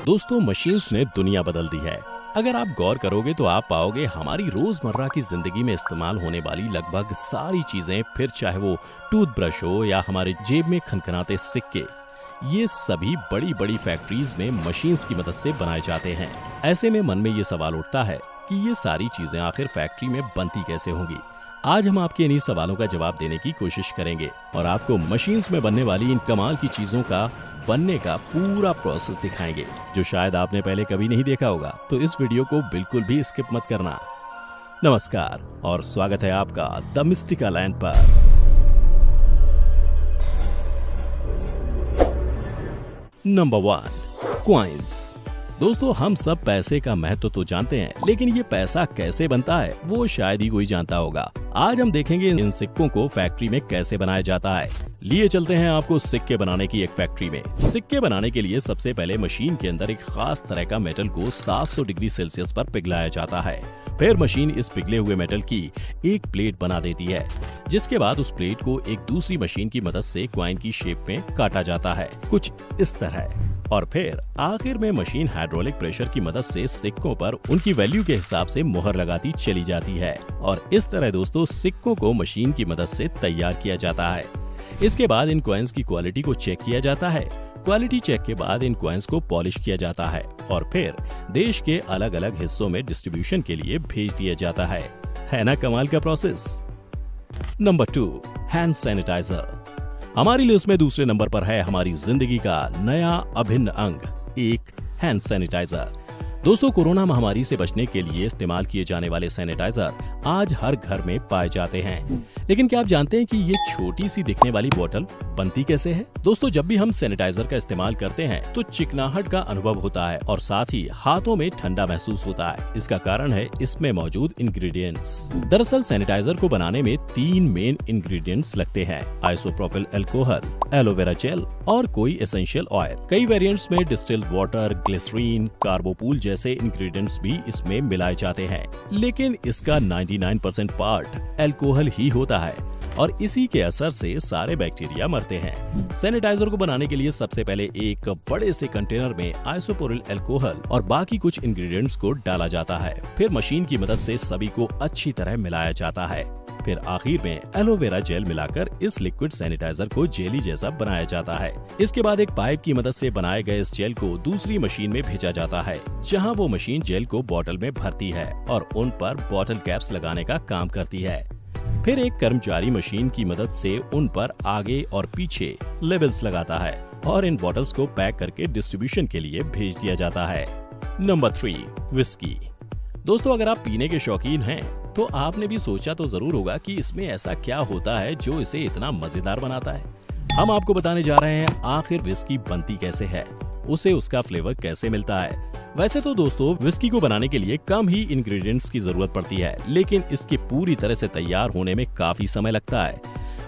दोस्तों, मशीन्स ने दुनिया बदल दी है। अगर आप गौर करोगे तो आप पाओगे हमारी रोजमर्रा की जिंदगी में इस्तेमाल होने वाली लगभग सारी चीजें, फिर चाहे वो टूथब्रश हो या हमारे जेब में खनखनाते सिक्के, ये सभी बड़ी बड़ी फैक्ट्रीज में मशीन्स की मदद से बनाए जाते हैं। ऐसे में मन में ये सवाल उठता है कि ये सारी चीजें आखिर फैक्ट्री में बनती कैसे होंगी। आज हम आपके इन्हीं सवालों का जवाब देने की कोशिश करेंगे और आपको मशीन्स में बनने वाली इन कमाल की चीजों का बनने का पूरा प्रोसेस दिखाएंगे, जो शायद आपने पहले कभी नहीं देखा होगा। तो इस वीडियो को बिल्कुल भी स्किप मत करना। नमस्कार और स्वागत है आपका द मिस्टिकल लैंड पर। Number 1, coins. दोस्तों, हम सब पैसे का महत्व तो जानते हैं, लेकिन ये पैसा कैसे बनता है वो शायद ही कोई जानता होगा। आज हम देखेंगे इन सिक्कों को फैक्ट्री में कैसे बनाया जाता है। लिए चलते हैं आपको सिक्के बनाने की एक फैक्ट्री में। सिक्के बनाने के लिए सबसे पहले मशीन के अंदर एक खास तरह का मेटल को 700 डिग्री सेल्सियस पर पिघलाया जाता है। फिर मशीन इस पिघले हुए मेटल की एक प्लेट बना देती है, जिसके बाद उस प्लेट को एक दूसरी मशीन की मदद से कॉइन की शेप में काटा जाता है, कुछ इस तरह। और फिर आखिर में मशीन हाइड्रोलिक प्रेशर की मदद से सिक्कों पर उनकी वैल्यू के हिसाब से मुहर लगाती चली जाती है। और इस तरह दोस्तों, सिक्कों को मशीन की मदद से तैयार किया जाता है। इसके बाद इन कॉइन्स की क्वालिटी को चेक किया जाता है। क्वालिटी चेक के बाद इन कॉइन्स को पॉलिश किया जाता है और फिर देश के अलग अलग हिस्सों में डिस्ट्रीब्यूशन के लिए भेज दिया जाता है ना कमाल का प्रोसेस। Number 2, hand sanitiser. हमारी लिस्ट में दूसरे नंबर पर है हमारी जिंदगी का नया अभिन्न अंग, एक हैंड सैनिटाइजर। दोस्तों, कोरोना महामारी से बचने के लिए इस्तेमाल किए जाने वाले सैनिटाइजर आज हर घर में पाए जाते हैं। लेकिन क्या आप जानते हैं कि ये छोटी सी दिखने वाली बोतल बनती कैसे है? दोस्तों, जब भी हम सैनिटाइजर का इस्तेमाल करते हैं तो चिकनाहट का अनुभव होता है और साथ ही हाथों में ठंडा महसूस होता है। इसका कारण है इसमें मौजूद इंग्रेडिएंट्स। दरअसल सैनिटाइजर को बनाने में 3 मेन इंग्रेडिएंट्स लगते हैं: आइसोप्रोपिल अल्कोहल, एलोवेरा जेल और कोई एसेंशियल ऑयल। कई वेरिएंट्स में डिस्टिल्ड वाटर, ग्लिसरीन, कार्बोपूल जैसे इंग्रेडिएंट्स भी इसमें मिलाए जाते हैं, लेकिन इसका 99% पार्ट अल्कोहल ही होता है और इसी के असर से सारे बैक्टीरिया मरते हैं। सैनिटाइजर को बनाने के लिए सबसे पहले एक बड़े से कंटेनर में आइसोप्रोपिल अल्कोहल और बाकी कुछ इंग्रेडिएंट्स को डाला जाता है। फिर मशीन की मदद से सभी को अच्छी तरह मिलाया जाता है। फिर आखिर में एलोवेरा जेल मिलाकर इस लिक्विड सैनिटाइजर को जेली जैसा बनाया जाता है। इसके बाद एक पाइप की मदद से बनाए गए इस जेल को दूसरी मशीन में भेजा जाता है, जहां वो मशीन जेल को बोतल में भरती है और उन पर बोतल कैप्स लगाने का काम करती है। फिर एक कर्मचारी मशीन की मदद से उन पर आगे और पीछे लेबल्स लगाता है और इन बॉटल्स को पैक करके डिस्ट्रीब्यूशन के लिए भेज दिया जाता है। Number 3, whisky. दोस्तों, अगर आप पीने के शौकीन हैं तो आपने भी सोचा तो जरूर होगा कि इसमें ऐसा क्या होता है जो इसे इतना मजेदार बनाता है। हम आपको बताने जा रहे हैं आखिर विस्की बनती कैसे है, उसे उसका फ्लेवर कैसे मिलता है। वैसे तो दोस्तों, विस्की को बनाने के लिए कम ही इंग्रेडिएंट्स की जरूरत पड़ती है, लेकिन इसके पूरी तरह से तैयार होने में काफी समय लगता है।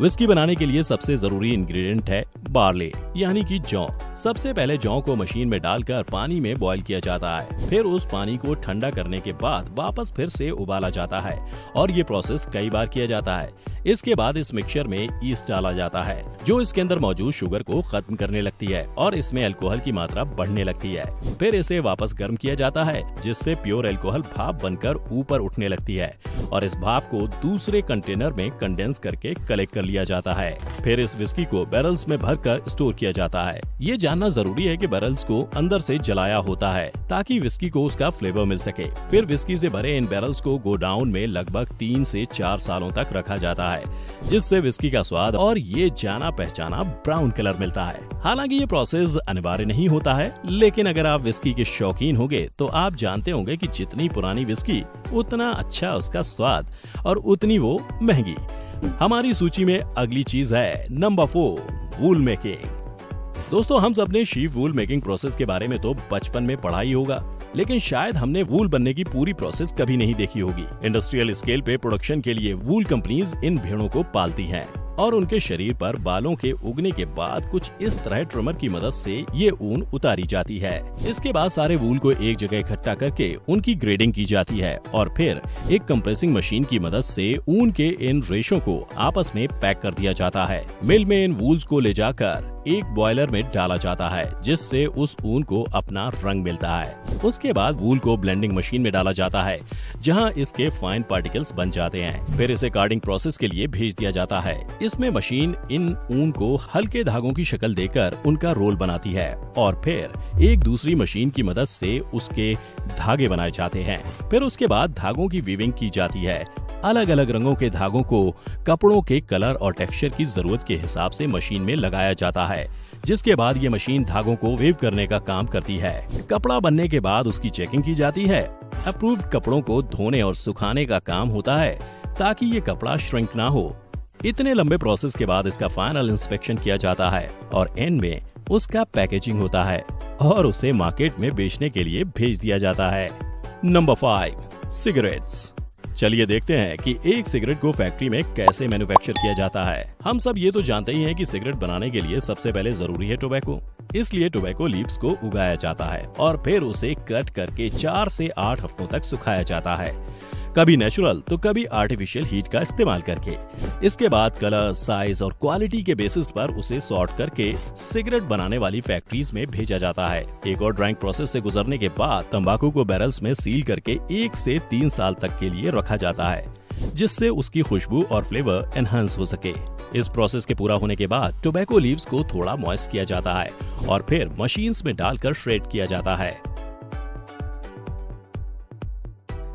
विस्की बनाने के लिए सबसे जरूरी इंग्रेडिएंट है बार्ले, यानी कि जौ। सबसे पहले जौ को मशीन में डालकर पानी में बॉईल किया जाता है। फिर उस पानी को ठंडा करने के बाद वापस फिर से उबाला जाता है और ये प्रोसेस कई बार किया जाता है। इसके बाद इस मिक्सचर में ईस्ट डाला जाता है, जो इसके अंदर मौजूद शुगर को खत्म करने लगती है और इसमें अल्कोहल की मात्रा बढ़ने लगती है। फिर इसे वापस गर्म किया जाता है, जिससे प्योर अल्कोहल भाप बनकर ऊपर उठने लगती है और इस भाप को दूसरे कंटेनर में कंडेंस करके कलेक्ट कर लिया जाता है। फिर इस विस्की को बैरल्स में भरकर स्टोर किया जाता है। ये जानना जरूरी है कि बैरल्स को अंदर से जलाया होता है ताकि विस्की को उसका फ्लेवर मिल सके। फिर विस्की से भरे इन बैरल्स को गोडाउन में लगभग 3 से 4 सालों तक रखा जाता है, जिससे विस्की का स्वाद और ये जाना पहचाना ब्राउन कलर मिलता है। हालांकि ये प्रोसेस अनिवार्य नहीं होता है, लेकिन अगर आप विस्की के शौकीन होंगे तो आप जानते होंगे कि जितनी पुरानी विस्की उतना अच्छा उसका स्वाद और उतनी वो महंगी। हमारी सूची में अगली चीज है नंबर 4, वूल मेकिंग। दोस्तों, हम सबने शीप वूल मेकिंग प्रोसेस के बारे में तो बचपन में पढ़ा ही होगा, लेकिन शायद हमने वूल बनने की पूरी प्रोसेस कभी नहीं देखी होगी। इंडस्ट्रियल स्केल पे प्रोडक्शन के लिए वूल कंपनीज इन भेड़ों को पालती हैं और उनके शरीर पर बालों के उगने के बाद कुछ इस तरह ट्रिमर की मदद से ये ऊन उतारी जाती है। इसके बाद सारे वूल को एक जगह इकट्ठा करके उनकी ग्रेडिंग की जाती है और फिर एक कंप्रेसिंग मशीन की मदद से ऊन के इन रेशों को आपस में पैक कर दिया जाता है। मिल में इन वूल्स को ले जाकर एक बॉयलर में डाला जाता है, जिससे उस ऊन को अपना रंग मिलता है। उसके बाद वूल को ब्लेंडिंग मशीन में डाला जाता है, जहां इसके फाइन पार्टिकल्स बन जाते हैं। फिर इसे कार्डिंग प्रोसेस के लिए भेज दिया जाता है। इसमें मशीन इन ऊन को हल्के धागों की शक्ल देकर उनका रोल बनाती है और फिर एक दूसरी मशीन की मदद से उसके धागे बनाए जाते हैं। फिर उसके बाद धागों की वीविंग की जाती है। अलग अलग रंगों के धागों को कपड़ों के कलर और टेक्सचर की जरूरत के हिसाब से मशीन में लगाया जाता है, जिसके बाद ये मशीन धागों को वेव करने का काम करती है। कपड़ा बनने के बाद उसकी चेकिंग की जाती है। अप्रूव्ड कपड़ों को धोने और सुखाने का काम होता है, ताकि ये कपड़ा श्रिंक ना हो। इतने लंबे प्रोसेस के बाद इसका फाइनल इंस्पेक्शन किया जाता है और एंड में उसका पैकेजिंग होता है और उसे मार्केट में बेचने के लिए भेज दिया जाता है। Number 5, cigarettes. चलिए देखते हैं कि एक सिगरेट को फैक्ट्री में कैसे मैन्युफैक्चर किया जाता है। हम सब ये तो जानते ही हैं कि सिगरेट बनाने के लिए सबसे पहले जरूरी है टोबैको। इसलिए टोबैको लीव्स को उगाया जाता है और फिर उसे कट करके 4 से 8 हफ्तों तक सुखाया जाता है, कभी नेचुरल तो कभी आर्टिफिशियल हीट का इस्तेमाल करके। इसके बाद कलर, साइज और क्वालिटी के बेसिस पर उसे सॉर्ट करके सिगरेट बनाने वाली फैक्ट्रीज में भेजा जाता है। एक और ड्राइंग प्रोसेस से गुजरने के बाद तंबाकू को बैरल्स में सील करके 1 से 3 साल तक के लिए रखा जाता है, जिससे उसकी खुशबू और फ्लेवर एनहांस हो सके। इस प्रोसेस के पूरा होने के बाद टोबैको लीव्स को थोड़ा मॉइस्ट किया जाता है और फिर मशीन्स में डालकर श्रेड किया जाता है।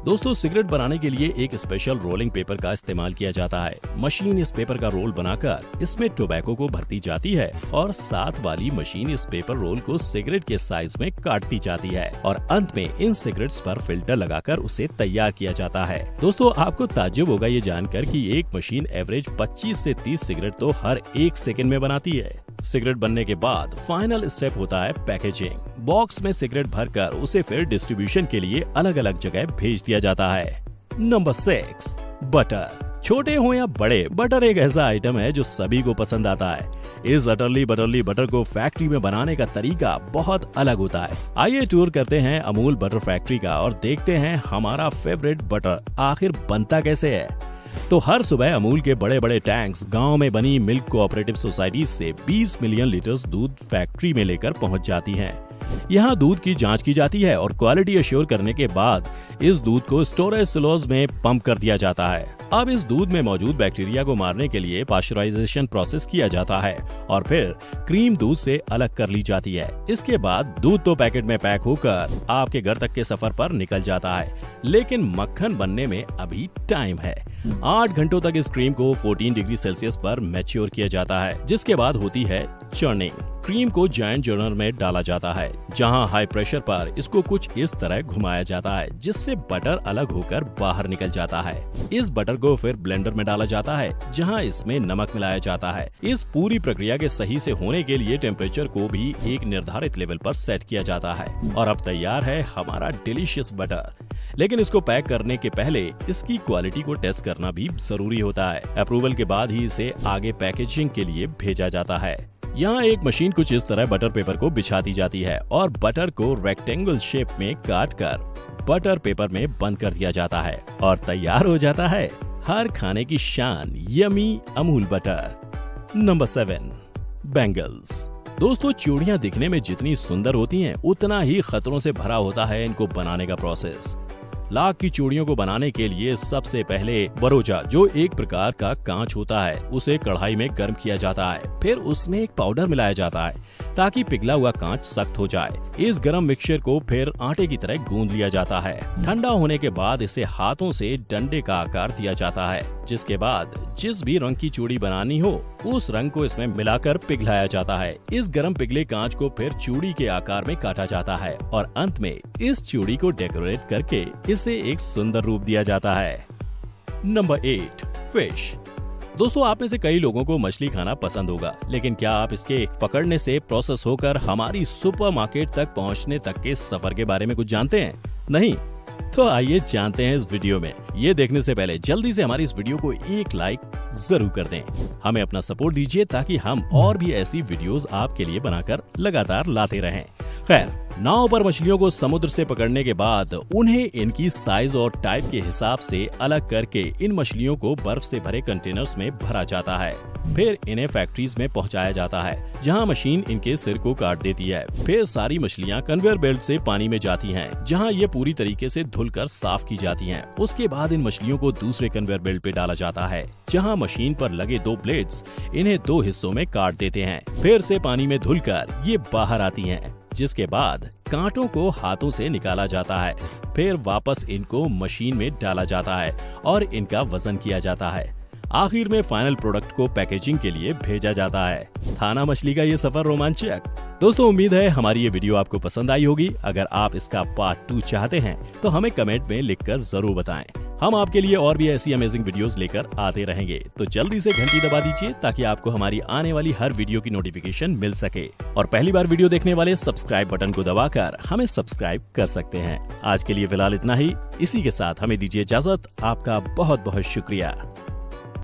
दोस्तों, सिगरेट बनाने के लिए एक स्पेशल रोलिंग पेपर का इस्तेमाल किया जाता है। मशीन इस पेपर का रोल बनाकर इसमें टोबैको को भरती जाती है और साथ वाली मशीन इस पेपर रोल को सिगरेट के साइज में काटती जाती है और अंत में इन सिगरेट्स पर फिल्टर लगाकर उसे तैयार किया जाता है। दोस्तों, आपको ताज्जुब होगा ये जानकर कि एक मशीन एवरेज 25 से 30 सिगरेट तो हर 1 सेकंड में बनाती है। सिगरेट बनने के बाद फाइनल स्टेप होता है पैकेजिंग। बॉक्स में सिगरेट भरकर उसे फिर डिस्ट्रीब्यूशन के लिए अलग अलग जगह भेज दिया जाता है। Number 6, butter. छोटे हो या बड़े, बटर एक ऐसा आइटम है जो सभी को पसंद आता है। इस अटरली बटरली बटर को फैक्ट्री में बनाने का तरीका बहुत अलग होता है। आइए टूर करते हैं अमूल बटर फैक्ट्री का और देखते हैं हमारा फेवरेट बटर आखिर बनता कैसे है। तो हर सुबह अमूल के बड़े बड़े टैंक्स गांव में बनी मिल्क कोऑपरेटिव सोसाइटी से 20 मिलियन लीटर्स दूध फैक्ट्री में लेकर पहुंच जाती हैं। यहाँ दूध की जांच की जाती है और क्वालिटी अश्योर करने के बाद इस दूध को स्टोरेज सिलोज में पंप कर दिया जाता है। अब इस दूध में मौजूद बैक्टीरिया को मारने के लिए पाश्चराइजेशन प्रोसेस किया जाता है और फिर क्रीम दूध से अलग कर ली जाती है। इसके बाद दूध तो पैकेट में पैक होकर आपके घर तक के सफर पर निकल जाता है, लेकिन मक्खन बनने में अभी टाइम है। 8 घंटों तक इस क्रीम को 14 डिग्री सेल्सियस पर मैच्योर किया जाता है, जिसके बाद होती है चर्निंग। क्रीम को जायंट जर्नर में डाला जाता है, जहां हाई प्रेशर पर इसको कुछ इस तरह घुमाया जाता है, जिससे बटर अलग होकर बाहर निकल जाता है। इस बटर को फिर ब्लेंडर में डाला जाता है, जहां इसमें नमक मिलाया जाता है। इस पूरी प्रक्रिया के सही से होने के लिए टेम्परेचर को भी एक निर्धारित लेवल पर सेट किया जाता है और अब तैयार है हमारा डिलीशियस बटर। लेकिन इसको पैक करने के पहले इसकी क्वालिटी को टेस्ट करना भी जरूरी होता है। अप्रूवल के बाद ही इसे आगे पैकेजिंग के लिए भेजा जाता है। यहाँ एक मशीन कुछ इस तरह बटर पेपर को बिछाती जाती है और बटर को रेक्टेंगल शेप में काट कर बटर पेपर में बंद कर दिया जाता है और तैयार हो जाता है हर खाने की शान yummy Amul butter. Number 7, bangles. दोस्तों, चूड़ियां दिखने में जितनी सुंदर होती हैं, उतना ही खतरों से भरा होता है इनको बनाने का प्रोसेस। लाख की चूड़ियों को बनाने के लिए सबसे पहले बरोजा, जो एक प्रकार का कांच होता है, उसे कढ़ाई में गर्म किया जाता है। फिर उसमें एक पाउडर मिलाया जाता है ताकि पिघला हुआ कांच सख्त हो जाए। इस गर्म मिक्सचर को फिर आटे की तरह गूंद लिया जाता है। ठंडा होने के बाद इसे हाथों से डंडे का आकार दिया जाता है, जिसके बाद जिस भी रंग की चूड़ी बनानी हो उस रंग को इसमें मिलाकर पिघलाया जाता है। इस गर्म पिघले कांच को फिर चूड़ी के आकार में काटा जाता है और अंत में इस चूड़ी को डेकोरेट करके इसे एक सुंदर रूप दिया जाता है। Number 8, fish. दोस्तों, आप में से कई लोगों को मछली खाना पसंद होगा, लेकिन क्या आप इसके पकड़ने से प्रोसेस होकर हमारी सुपरमार्केट तक पहुंचने तक के सफर के बारे में कुछ जानते हैं? नहीं? तो आइए जानते हैं इस वीडियो में। ये देखने से पहले जल्दी से हमारी इस वीडियो को एक लाइक जरूर कर दें। हमें अपना सपोर्ट दीजिए ताकि हम और भी ऐसी वीडियोस आपके लिए बनाकर लगातार लाते रहें। खैर, नाव पर मछलियों को समुद्र से पकड़ने के बाद उन्हें इनकी साइज और टाइप के हिसाब से अलग करके इन मछलियों को बर्फ से भरे कंटेनर्स में भरा जाता है। फिर इन्हें फैक्ट्रीज में पहुंचाया जाता है, जहां मशीन इनके सिर को काट देती है। फिर सारी मछलियां कन्वेयर बेल्ट से पानी में जाती हैं, जहां ये पूरी तरीके से धुलकर साफ की जाती हैं। उसके बाद इन मछलियों को दूसरे कन्वेयर बेल्ट पे डाला जाता है, जहां मशीन पर लगे 2 ब्लेड्स इन्हें 2 हिस्सों में काट देते हैं। फिर से पानी में धुलकर ये बाहर आती हैं, जिसके बाद कांटों को हाथों से निकाला जाता है। फिर वापस इनको मशीन में डाला जाता है और इनका वजन किया जाता है। आखिर में फाइनल प्रोडक्ट को पैकेजिंग के लिए भेजा जाता है। था ना मछली का ये सफर रोमांचक। दोस्तों, उम्मीद है हमारी ये वीडियो आपको पसंद आई होगी। अगर आप इसका पार्ट 2 चाहते हैं तो हमें कमेंट में लिखकर जरूर बताएं। हम आपके लिए और भी ऐसी अमेजिंग वीडियोस लेकर आते रहेंगे। तो जल्दी से घंटी दबा दीजिए ताकि आपको हमारी आने वाली हर वीडियो की नोटिफिकेशन मिल सके। और पहली बार वीडियो देखने वाले सब्सक्राइब बटन को दबाकर हमें सब्सक्राइब कर सकते हैं। आज के लिए फिलहाल इतना ही। इसी के साथ हमें दीजिए इजाजत। आपका बहुत बहुत शुक्रिया।